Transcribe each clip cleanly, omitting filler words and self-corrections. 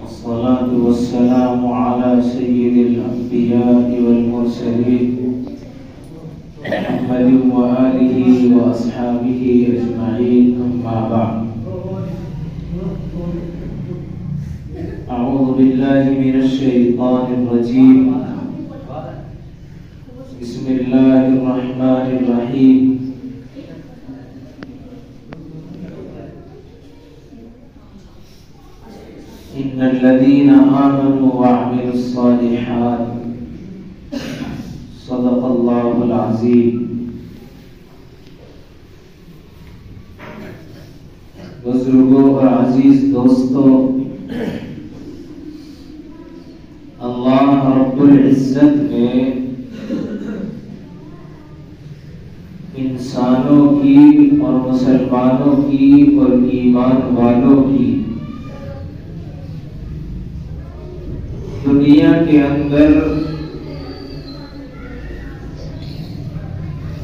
والصلاة والسلام على سيد الأنبياء والمرسلين محمد وآله وأصحابه أجمعين، أما بعد. أعوذ بالله من الشيطان الرجيم. بسم الله الرحمن الرحيم. إن الذين آمنوا وعملوا الصالحات صدق الله العظيم. بزرگوں اور عزیز دوستوں، اللہ رب العزت نے انسانوں کی اور مسلمانوں کی اور ایمان والوں کی دنیا کے اندر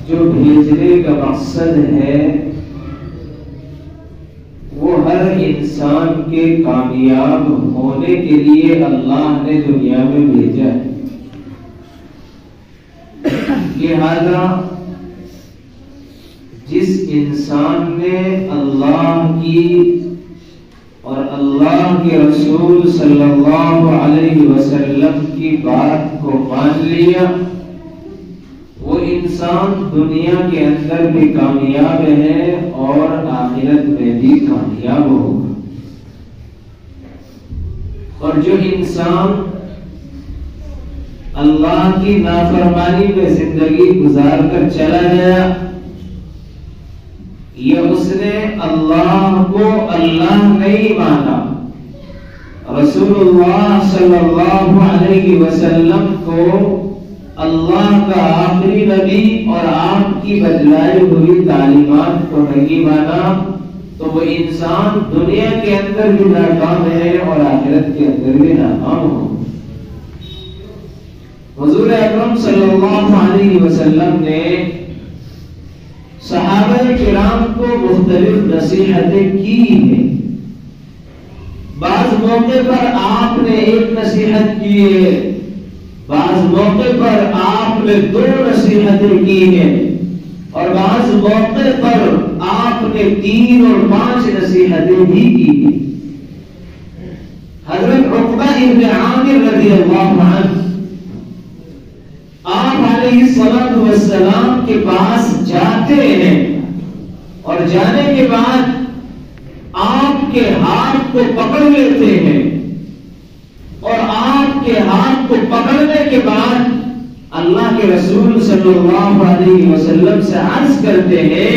جو بھیجنے کا مقصد ہے وہ ہر انسان کے کامیاب ہونے کے لیے اللہ نے دنیا میں بھیجا ہے. لہذا جس انسان نے اللہ کی اور اللہ کے رسول صلی اللہ علیہ وسلم کی بات کو مان لیا، وہ انسان دنیا کے اندر بھی کامیاب ہے اور آخرت میں بھی کامیاب ہوگا. اور جو انسان اللہ کی نافرمانی میں زندگی گزار کر چلا گیا، یہ اس نے اللہ کو اللہ نہیں مانا، رسول اللہ صلی اللہ علیہ وسلم کو اللہ کا آخری نبی اور آپ کی بتلائی ہوئی تعلیمات کو نہیں مانا، تو وہ انسان دنیا کے اندر بھی ناکام ہے اور آخرت کے اندر بھی ناکام ہو. حضور اکرم صلی اللہ علیہ وسلم نے صحابہ کرام کو مختلف نصیحتیں کی ہیں. بعض موقع پر آپ نے ایک نصیحت کی ہے، بعض موقع پر آپ نے 2 نصیحتیں کی ہیں، اور بعض موقع پر آپ نے 3 اور 5 نصیحتیں بھی کی ہیں. حضرت عقبہ ابن عامر رضی اللہ عنہ آپ علیہ السلام کے پاس جاتے ہیں، اور جانے کے بعد آپ کے ہاتھ کو پکڑ لیتے ہیں، اور آپ کے ہاتھ کو پکڑنے کے بعد اللہ کے رسول صلی اللہ علیہ وسلم سے عرض کرتے ہیں،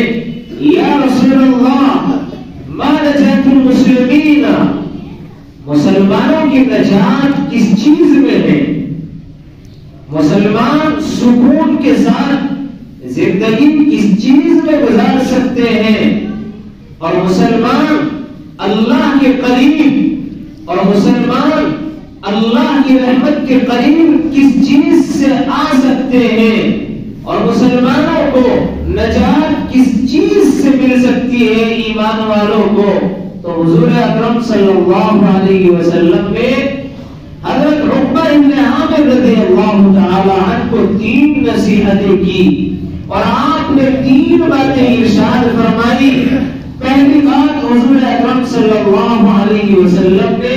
یا رسول اللہ ما نجات المسلمین، مسلمانوں کی نجات کس چیز میں ہے؟ مسلمان سکون کے ساتھ زندگی کس چیز میں گزار سکتے ہیں؟ اور مسلمان اللہ کے قریب اور مسلمان اللہ کی رحمت کے قریب کس چیز سے آ سکتے ہیں؟ اور مسلمانوں کو نجات کس چیز سے مل سکتی ہے ایمان والوں کو؟ تو حضور اکرم صلی اللہ علیہ وسلم نے حضرت عقبہ ابن عامر رضی اللہ تعالی عنہ کو 3 نصیحتیں کی، اور آپ نے 3 باتیں ارشاد فرمائی. پہلی بات حضور اکرم صلی اللہ علیہ وسلم نے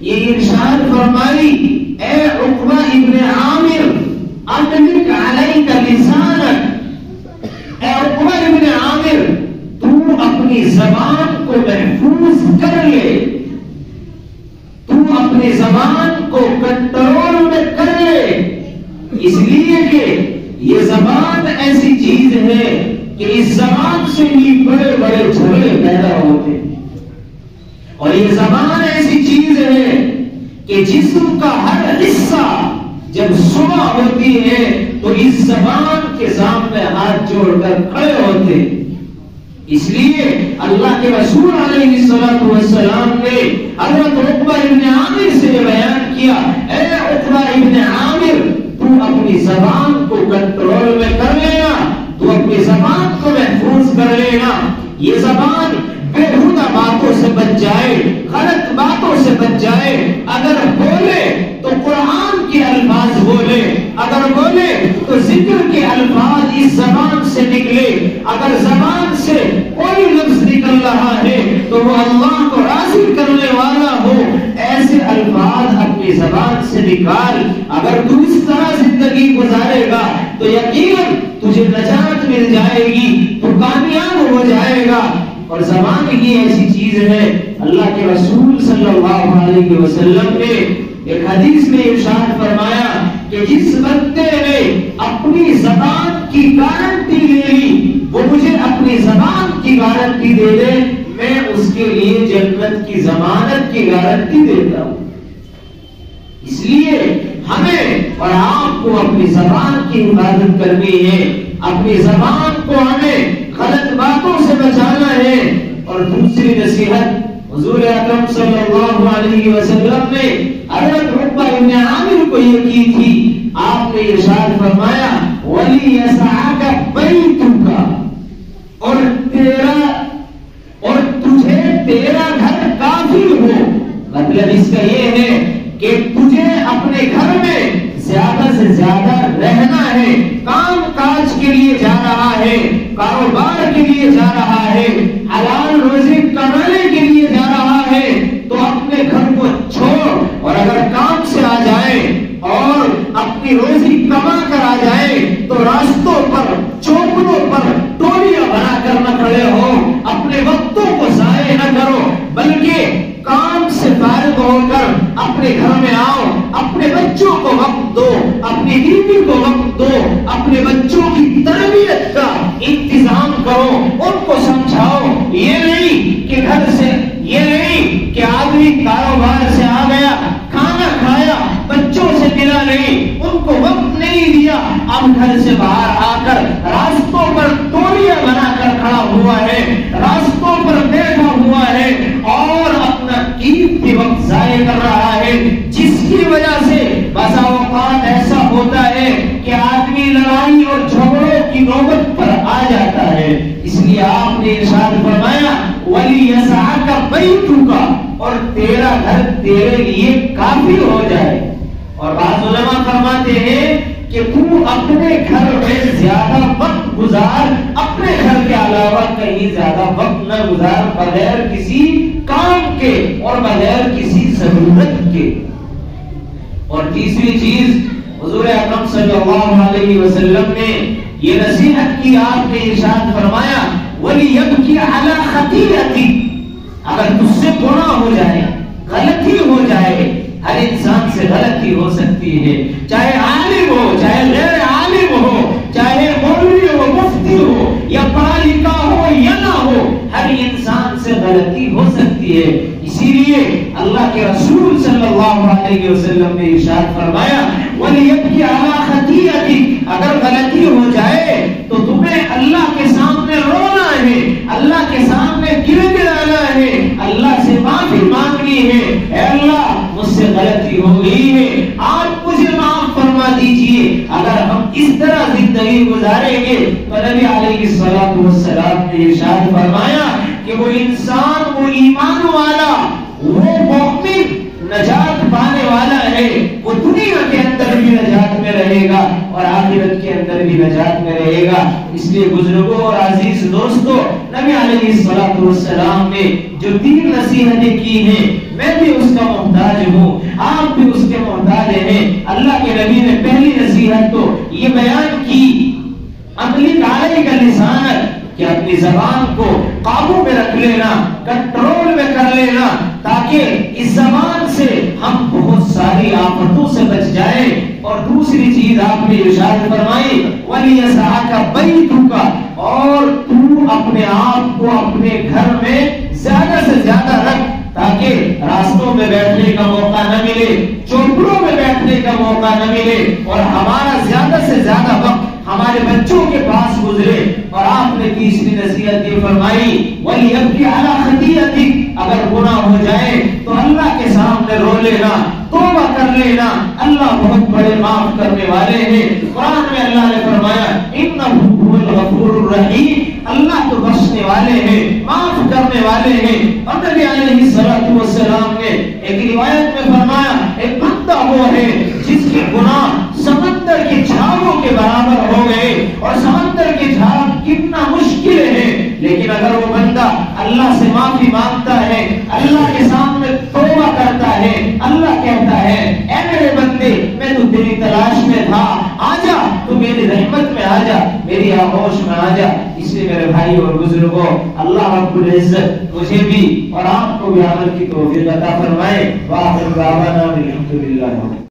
یہ ارشاد فرمائی، اے عقبہ ابن عامر اطلق علیک لسانک، اے عقبہ ابن عامر تو اپنی زبان کو محفوظ کر لے، تو اپنی زبان کو کنٹرول میں کر لے، اس لیے کہ یہ زبان ایسی چیز ہے کہ اس زبان سے بھی بڑے بڑے جھگڑے پیدا ہوتے ہیں، اور یہ زبان ایسی چیز ہے کہ جسم کا ہر حصہ جب صبح ہوتی ہے تو اس زبان کے سامنے ہاتھ جوڑ کر کھڑے ہوتے ہیں. اس لیے اللہ کے رسول علیہ السلام نے حضرت عقبہ ابن عامر سے بیان کیا، اے عقبہ ابن عامر تو اپنی زبان کو کنٹرول میں کر لینا، تو اپنی زبان کو محفوظ کر لینا. یہ زبان بےہودہ باتوں سے بچ جائے، غلط باتوں سے بچ جائے، تو وہ اللہ کو راضی کرنے والا ہو، ایسے الفاظ اپنی زبان سے نکال۔ اگر تو اس طرح زندگی گزارے گا تو یقیناً تجھے نجات مل جائے گی، تو کامیاب ہو جائے گا۔ اور زبان ہی ایسی چیز ہے، اللہ کے رسول صلی اللہ علیہ وسلم نے ایک حدیث میں ارشاد فرمایا کہ جس بندے نے اپنی زبان کی گارنٹی لے لی، وہ مجھے اپنی زبان کی گارنٹی دے دے، میں اس کے لیے جنت کی ضمانت کی گارنٹی دیتا ہوں۔ اس لیے ہمیں اور آپ کو اپنی زبان کی حفاظت کرنی ہے، اپنی زبان کو ہمیں غلط باتوں سے بچانا ہے۔ اور دوسری نصیحت حضور اکرم صلی اللہ علیہ وسلم نے حضرت عقبہ بن عامر کو یہ کی تھی۔ آپ نے ارشاد فرمایا وَلِيَسْعَكَ بَيْتُكَ، اور تجھے تیرا گھر کافی ہو۔ مطلب اس کا یہ ہے کہ تجھے اپنے گھر میں زیادہ سے زیادہ رہنا ہے، کام کاج کے لیے جا رہا ہے، کاروبار کے لیے جا رہا ہے، حلال روزی کمانے کے لیے جا رہا ہے، تو اپنے گھر کو چھوڑ، اور اگر کام سے آ جائے اور اپنی روزی کما کر آ جائے تو راستوں پر چوکڑوں پر ٹولیاں بنا کر نہ کھڑے ہو، اپنے وقتوں کو ضائع نہ کرو، بلکہ کام سے فارغ ہو کر اپنے گھر میں آؤ، اپنے بچوں کو وقت دو، اپنی بیوی کو وقت دو، اپنے بچوں کی تربیت کا انتظام کرو، ان کو سمجھاؤ۔ یہ نہیں کہ گھر سے، یہ نہیں کہ آدمی کاروبار سے آ گیا، کھانا کھایا، بچوں سے ملا نہیں، ان کو وقت نہیں دیا، اب گھر سے باہر آ کر راستوں پر ٹولیاں بنا کر کھڑا ہوا ہے، راستوں پر بیٹھا ہوا ہے اور اپنا قیمتی وقت ضائع کر رہا ہے، جس کی وجہ سے بسا اوقات ایسا ہوتا ہے کہ آدمی لڑائی اور جھگڑوں کی نوبت پر آ جاتا ہے۔ اس لیے آپ نے ارشاد فرمایا وَلِيَسْعَكَ بَيْتُكَ، اور تیرا گھر تیرے لیے کافی ہو جائے۔ اور بعض علماء فرماتے ہیں کہ تو اپنے گھر میں زیادہ وقت گزار، اپنے گھر کے علاوہ کہیں زیادہ وقت نہ گزار، بغیر کسی کام کے اور بغیر کسی ضرورت کے۔ اور تیسری چیز حضور اکرم صلی اللہ علیہ وسلم نے یہ نصیحت کی، آپ نے ارشاد فرمایا وَلِيَبْكِ عَلَى خَطِيئَتِهِ، اگر تجھ سے گناہ ہو جائے، غلطی ہو جائے، ہر انسان سے غلطی ہو سکتی ہے، چاہے عالم ہو، چاہے غیر عالم ہو، چاہے مولوی ہو، مفتی ہو، یا پڑھا لکھا ہو یا نہ ہو، ہر انسان سے غلطی ہو سکتی ہے۔ اسی لیے اللہ کے رسول صلی اللہ علیہ وسلم نے ارشاد فرمایا وَلِيَبْكِ عَلَى خَطِيئَتِهِ، اگر غلطی ہو جائے تو تمہیں اللہ کے سامنے رونا ہے، اللہ کے سامنے گر گڑانا ہے، اللہ سے معافی مانگنی ہے، اے اللہ مجھ سے غلطی ہو گئی ہے، آپ مجھے معاف فرما دیجئے۔ اگر ہم اس طرح زندگی گزاریں گے تو نبی علیہ الصلوۃ والسلام نے ارشاد فرمایا کہ وہ انسان، وہ ایمان والا، وہ مومن نجات پانے والا ہے، وہ دنیا کے اندر بھی نجات میں رہے گا اور آخرت کے اندر بھی نجات میں رہے گا۔ اس لیے بزرگوں اور عزیز دوستوں، نبی علیہ الصلوۃ والسلام نے جو 3 نصیحتیں کی ہیں، میں بھی اس کا محتاج ہوں، آپ بھی اس کے محتاج ہیں۔ اللہ کے نبی نے پہلی نصیحت تو یہ بیان کی اطلق علیک لسانک، کہ اپنی زبان کو قابو میں رکھ لینا، کنٹرول میں کر لینا، تاکہ اس زبان سے ہم بہت ساری آفتوں سے بچ جائیں۔ اور دوسری چیز آپ نے ارشاد فرمائی وَلِيَسْعَكَ بَيْتُكَ، اور تو اپنے آپ کو اپنے گھر میں زیادہ سے زیادہ رکھ، تاکہ راستوں میں بیٹھنے کا موقع نہ ملے، چوکڑوں میں بیٹھنے کا موقع نہ ملے، اور ہمارا زیادہ سے زیادہ وقت ہمارے بچوں کے پاس گزرے۔ اور آپ نے تیسری نصیحت یہ فرمائی وَلِيَبْكِ عَلَى خَطِيئَتِهِ، اگر گناہ ہو جائے تو اللہ کے سامنے رو لینا، توبہ کر لینا، اللہ بہت بڑے معاف کرنے والے ہیں۔ قرآن میں اللہ نے فرمایا إِنَّهُ هُوَ الْغَفُورُ الرَّحِيمُ، اللہ تو بخشنے والے ہیں، معاف کرنے والے ہیں۔ اور نبی علیہ الصلوۃ والسلام نے ایک روایت میں فرمایا ایک بندہ وہ ہے جس کے گناہ سمندر کی جھاگوں کے برابر ہو گئے، اور سمندر کی جھاگ کتنا مشکل ہے، لیکن اگر وہ بندہ بندہ اللہ سے معافی مانگتا ہے، اللہ کے سامنے توبہ کرتا ہے، اللہ کہتا ہے اے میرے بندے میں تو تیری تلاش میں تھا، آجا تو میری رحمت میں آجا، میری آغوش میں آجا۔ اس لیے میرے بھائی اور بزرگوں، اللہ رب العزت مجھے بھی اور آپ کو بھی عمل کی توفیق عطا فرمائے۔ وآخر دعوانا الحمدللہ۔